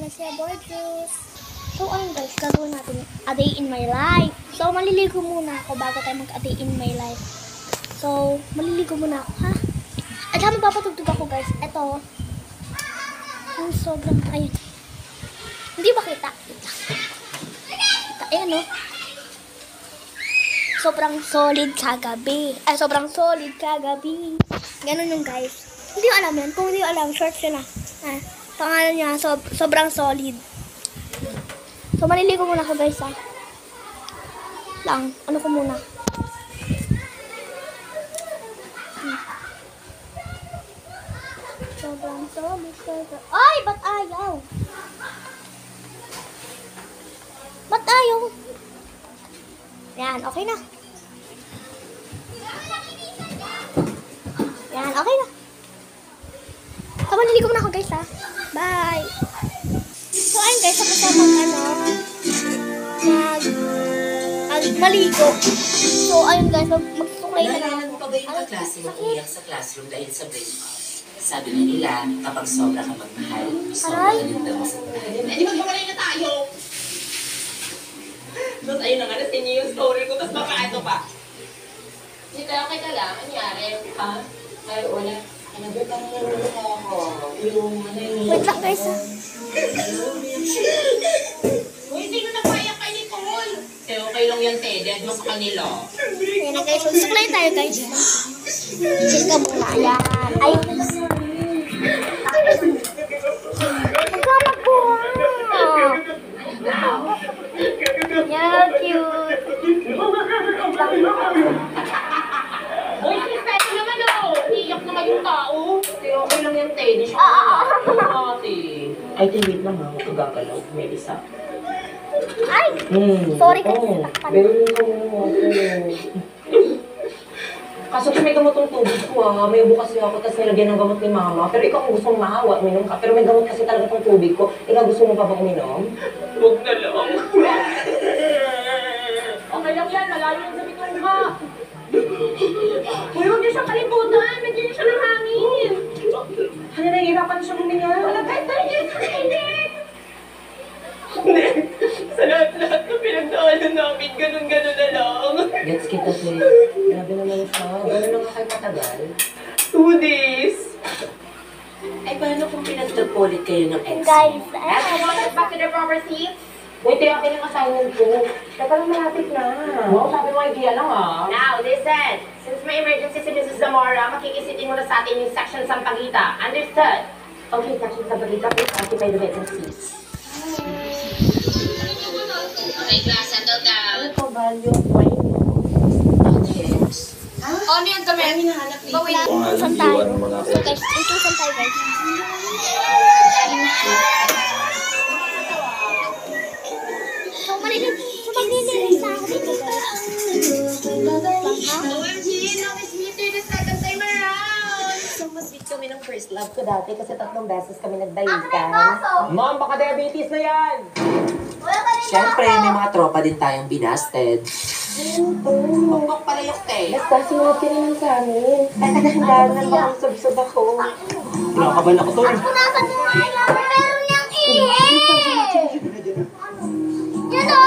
Anastasia Borges. So, ayun guys, gagawin natin a day in my life. So, maliligo muna ako bago tayo mag-a day in my life. So, maliligo muna ako, ha? At habang papatugtog ako guys, eto. Yung sobrang, ayun. Hindi ba kita? Ayan, no? Sobrang solid kagabi. Ay, sobrang solid kagabi. Ganun yung guys. Hindi ko alam yan. Kung hindi ko alam, short yun ah. Pangalan niya, sobrang solid. So, maliligo muna ako guys ah. Ano ko muna. Sobrang solid kagabi. Ay, ba't ayaw? Ba't ayaw? Yan, okay na. Yan, okay na. So, maliligo muna ako guys ha. Bye! So, ayun guys, tapos na maligo. So, ayun guys, magsusuklay na lang ako. Naalala mo pa ba yung kaklase mo umiyak sa classroom dahil sa breakup? Sabi na nila, kapag sobra ka magmahal, sobra ka din daw sa tayo. Eh, di maghiwalay na tayo! Tapos ayun na nga, nasin niyo yung story ko, tapos baka ano pa. Hindi tayo kay ka lang, anyari, ha? Ay, una, nabutang mo ako. Yung ano yung... Wait lang guys ha. Uy, sino nagpayak kay Nicole? Eh, okay lang yan, te. Dead mo sa kanila. Ayan na guys, magsuklay tayo guys. Chill ka muna. Ayan. Ay. Magkama po. Yan, cute. Uy, respeto naman o. Iyak naman yung tao. Eh, okay lang yan, te. Di siya ate. Ay, te, wait lang ha. Huwag ka gagalaw. May isa. Ay! Sorry kasi natakpan. Kaso may gamot ng tubig ko ha. May ubo kasi ako, tapos nilagyan ng gamot ni mama. Pero ikaw kung gusto mong mahawa, minom ka. Pero may gamot kasi talaga ng tubig ko. Ikaw gusto mo pa bang uminom? Huwag na lang. Okay lang yan, malayo yung sabi ko ha. Uy, huwag niyo siya kalimutan. Medyo niyo siya ng hangin. Ano, nahihirapan siya huminga. Wala kahit tayo niyo sa kainit. Sa lahat-lahat na pinagdaanan namin, ganun-ganun na lang. Gets kita, te. Grabe naman siya. Gano'n na nga kayo katagal. 2 days. Ay, paano kung pinagtagpulit kayo ng ex? Guys, Want us back to the proper seats? Wait, akin yung assignment ko. Teka lang, malapit na. Wow, sabi mo idea lang ah. Now, listen. Since may emergency si Mrs. Zamora, makikisitin mo na sa atin yung section Sampaguita. Understood? Okay, section Sampaguita, please occupy the vacant seats. Okay, class, settle down. Ano to, value point? Yes. Ano yan kami? Ang hinahanap dito. Saan tayo? So guys, ito saan tayo guys. So maglilinis na ako dito guys. OMG, now it's meter the second time around. So, mas sweet kami ng first love ko dati kasi 3 beses kami nagdalikan. Ma'am, baka diabetes na yan! Siyempre, may mga tropa din tayong binasted. Pagpag pala yung te. Basta, sinuot ka naman sa amin. Ay, nagandaan na baka sub-sub ako. Kinakabahan ako to. Punasan mo nga yung meron niyang ihi! Yan o!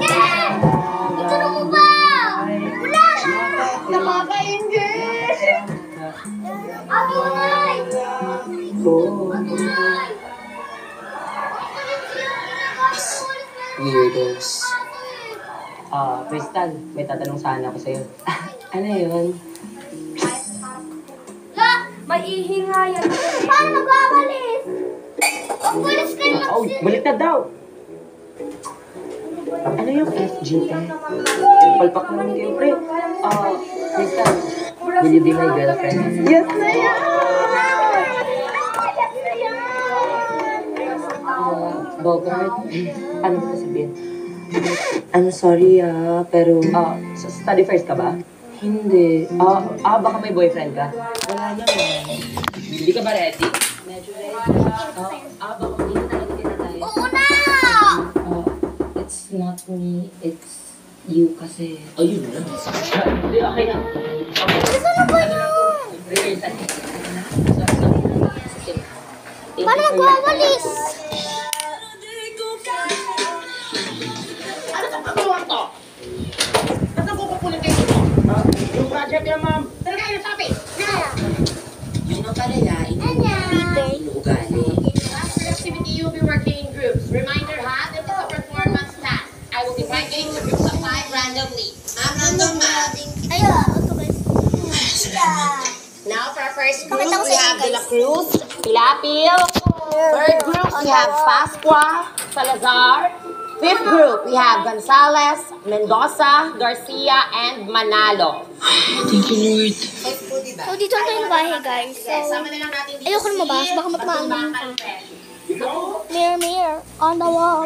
Yan! Ito mo ba? Wala! Nakaka-engage! Atunay! Atunay! Weirdos. Crystal, may tatanong sana ako sa'yo. Ano yun? La! May ihi nga yan. Paano magwawalis? Magwalis ka lang Oh, baliktad daw! Ano yung SG, te? Palpak naman kayo, pre. Crystal, will you be my girlfriend? Yes na yan! Bogart, paano ko sabihin? I'm sorry pero... Study first ka ba? Hindi. Baka may boyfriend ka? Wala naman. Hindi ka ba ready? Medyo ready. Baka hindi na talaga kita tayo. Oo na! It's not me, it's you kasi. Ayun na. Hindi, okay na. Ano ba yun? Rehearsal. magwawalis? Ano itong pagkawa to? Ba't nagpupupulit kayo dito? Yung project niya, ma'am. Talaga kayo sabi. Yung mapalayain mo inuugali. After activity, you'll be working in groups. Reminder ha, this is a performance task. I will be writing to groups of 5 randomly. Ma'am, random ma'am. Ayun, ito guys. Now, for our first group, Pakita ko we sa have inyo, De La guys. Cruz, Pilapil. Third group, we have Pascua, Salazar. Fifth group, we have Gonzales, Mendoza, Garcia, and Manalo. Thank you, Lord. So, dito lang tayo ng bahay, guys. So, Sama na lang natin dito ayoko na mabas. Baka matmaan na yung mirror, mirror. On the wall.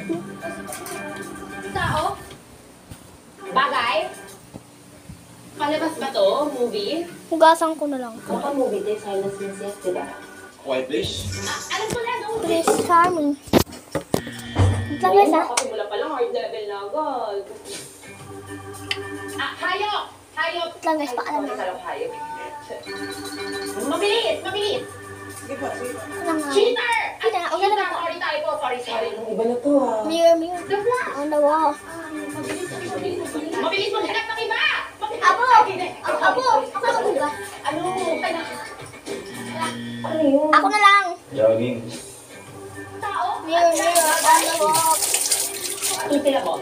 Tao? Bagay? Palabas ba to? Movie? Hugasan ko na lang. Baka movie din, Silence Princess, di ba? Quiet, please. Alam ko na, no? Prince Charming. Ito lang guys, ha? Mula pa lang, hard level na agad. Hayop! Hayop! Ito lang guys, paalam na. Hayop. Mabilis! Mabilis! Ito lang nga. Cheater! Kita na, okay na Cheater! ba? Sorry tayo po, sorry. Iba na to Mirror, mirror. On the wall. Mabilis maghanap ng iba! Abo! Abo! Ako na hugas. Ano? Kaya Ako na lang. Jogging. tao? Mirror, mirror. On the wall. Titira mo.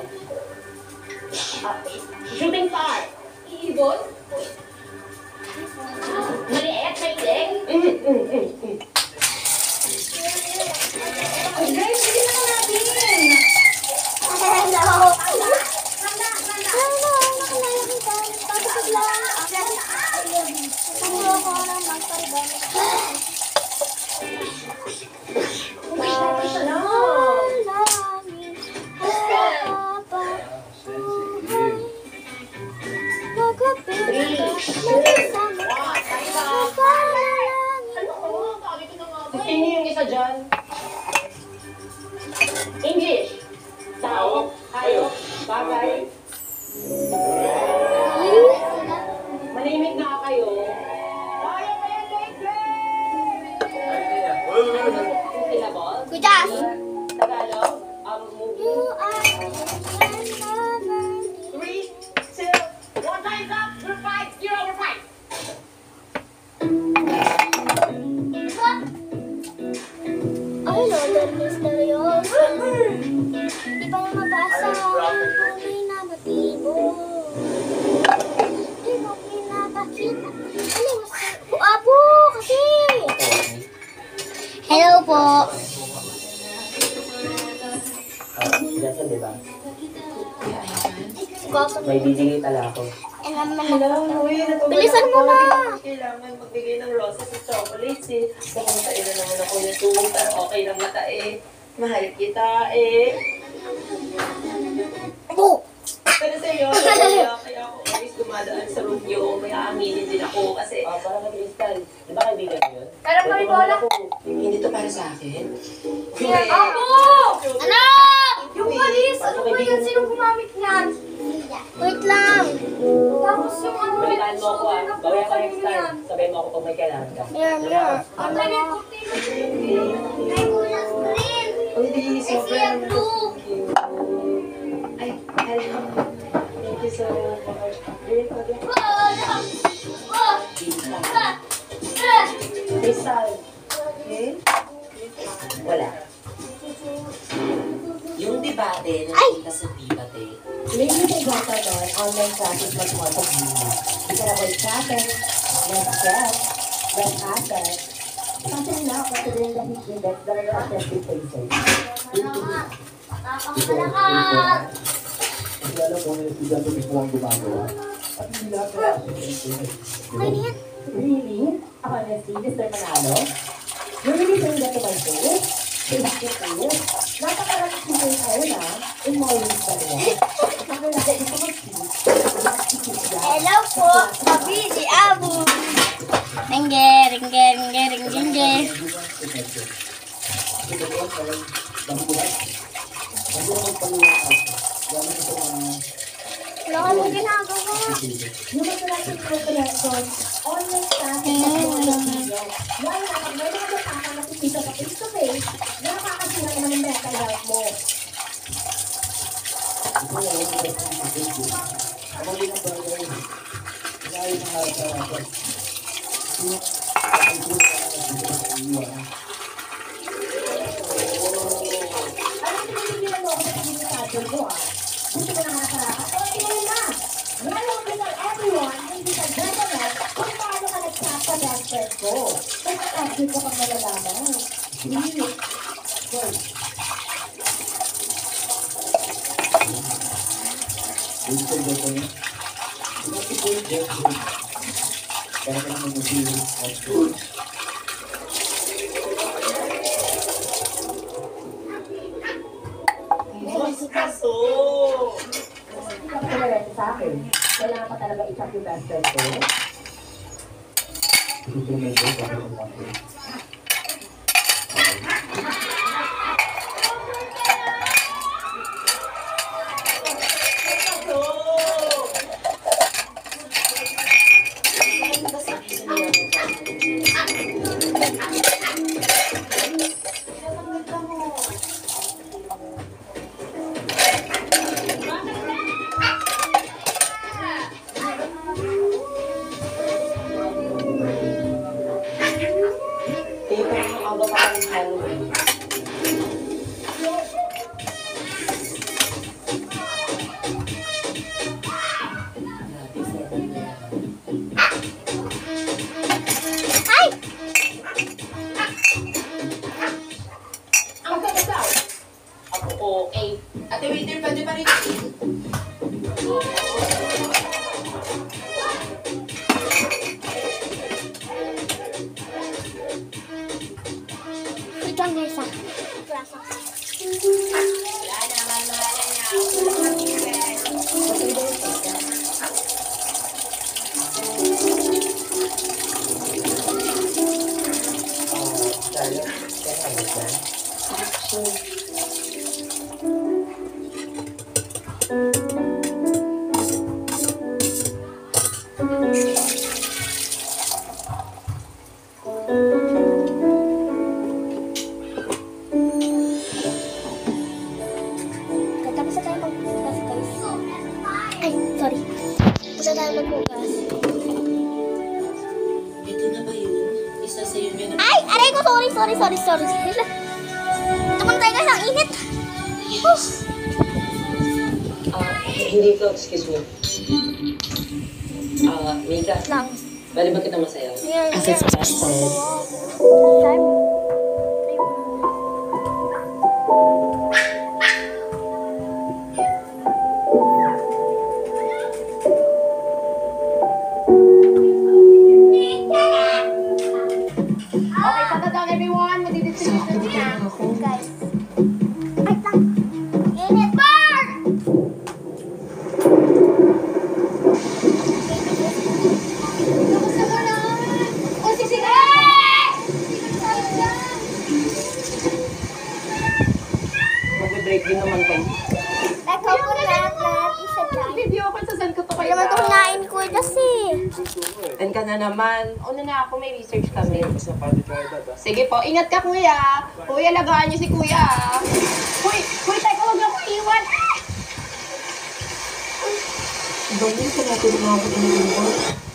Shooting star. Ibon? Maliit, mailig. Ay, guys, hindi na natin. Hello. Sino yung isa dyan? English. Tao. Hayop. Bagay. Manimik na kayo. Kaya kayo, syllable. Kujas. Tagalog. Movie. 3, 2, 1, time's up. Group 5, 0 over 5. Ay, Lolo, misteryoso. Di pa na mabasa. Hindi na matibo. Di mo pinapakita. Apo, kasi. Hello po. Diyan, di ba? Gusto mo. May bibigay tala ako. Bilisan mo na. Kailangan magbigay ng roses at chocolates eh. Baka matain na naman ako nito, pero okay lang mata eh. Mahal kita eh. Apo. Pero sa'yo, kaya ako always dumadaan sa room niyo. May aaminin din ako kasi... Para kay Crystal. Di ba kaibigan mo yun? Pero kami bola. Hindi to para sa akin. Apo! Anak! Yung walis, ano ba yan? Sinong gumamit niyan? Wait lang. Tapos yung ano, Balitaan mo ako ah. Gawin ako next time. Sabihin mo ako kung may kailangan ka. Mirror, mirror. Ano ba? Ay, kulang green. Hindi, sobrang... blue. Ay, hello. Thank you so much. Great, okay. Crystal. Okay? Wala. Yung debate na nakita sa debate, Maybe may bata nun, online classes mas mo sa Gmail. Hindi ka na voice chatting, less stress, less access. Kasi na ako sa rin lang index dahil na attempted faces. Nakakalakas. Kasi alam mo, yung estudyante mismo ang gumagawa. At hindi lahat na Ay, niyan. Really? Honestly, Mr. Manalo? You're really saying that to my face? Bakit kayo? Napakaraming people kayo na, in more ways pa rin. Nakalagay ito mag-speak. Hello po, kami si Abu. Ringge, ringge, ringge, ringge, ringge. Wala ka mong ginagawa. Yung masarapin ko connection, online classes at mga video. Why na, pag may mga bata ka nakikita sa face-to-face, Nakakasira naman yung mental health mo. Ito, wala ko ba sa Facebook? Ako din ang bagay. Kaya yung mga harapan. Ay, ito na ang iwan. Hindi na ako sa communication ko Gusto ko na nakarapat. Ito na. Ngayon ko tell everyone, hindi ka gentleman, kung paano ka nag-chat sa best friend ko. Kung ka-tag ko pag malalaman. Please. Go. Gusto ko ba niya? Bakit ko yung Jeff? Kaya ka naman mag-iwan. Kaso! Hindi ka talaga sa akin. Kailangan pa talaga i-chat yung best friend ko. Gusto ko na ito. Bakit ko naman? Ate, waiter, pwede pa rin. Ito ang guys ah. Rasa. Wala naman, mahala Tapos na tayo magbukas guys. Ay, sorry. Tapos na tayo magbukas. Ito na ba yun? Isa sa yun yun. Ay! Aray ko! Sorry. Ito muna tayo guys. Ang init. Hindi ko, excuse me. Mika, Lang. bali ba kita masaya? Yan. As expected. Time. Okay, settle down everyone. Magdidistribution na. Guys. Ay, lang. Init. Burn! Kamusta ka na? O, sisigaw! Mag-break din naman kayo. Ikaw po lahat isa dyan. Video ako, sasend ko to Kaya kayo. naman ito kinain ko kasi. And ka na naman. Una na ako, may research kami. Sige po, ingat ka kuya. Kuya, lagaan niyo si kuya. Uy, teka, huwag niyo ako iwan. Dali ko natin mga pagkakas.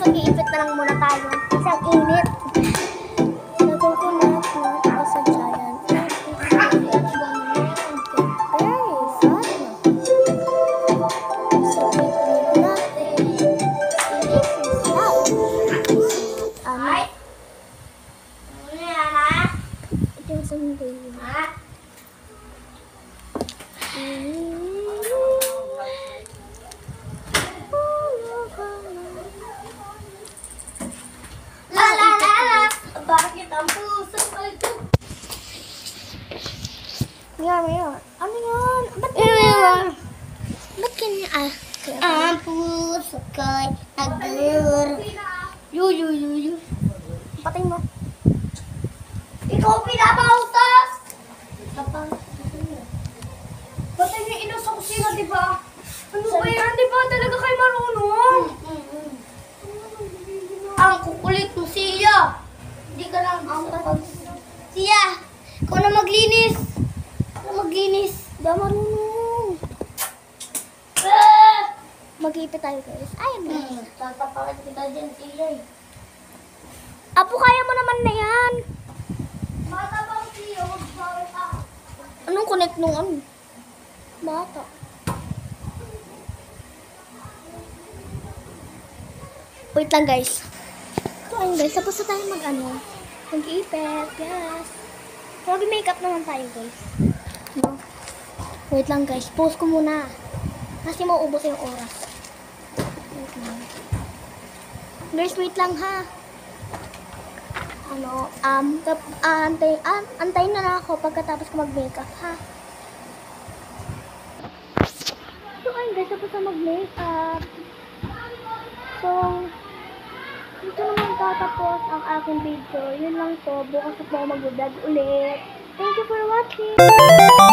Mag-iipit na lang muna tayo. Isang init. Nagkukunat na. Tapos sa someday. La la la la, bakit ang puso ko ito? Ngayon. Ano yan? Ba't ganyan? Ba't ganyan? Ang puso ko'y nagduro. Yu. Patay mo. Ikaw pinapautas! Patay niyo ino sa kusina, di ba? Ano ba yan? Di ba talaga kayo marunong? Ang kukulit mo, Siya! Hindi ka lang Siya! Ikaw na maglinis! Maglinis! Di ba marunong? Mag-iipit tayo guys. Ay, Tatapakan kita dyan, Siya. Apo, kaya mo naman na yan. Bata ba ang Siya? Huwag bawal ka. Anong connect nung ano? Bata. Wait lang guys. Ayun guys, tapos na tayo mag-ipit. Yes. Mag-makeup naman tayo guys. No? Wait lang guys, pause ko muna. Kasi mauubos yung oras. Wait lang. Guys, wait lang ha. Antayin na lang ako pagkatapos ko mag-makeup ha. So ayun guys, tapos na mag-makeup. So, dito naman tatapos ang aking video. Yun lang to. Bukas ako mag-vlog ulit. Thank you for watching!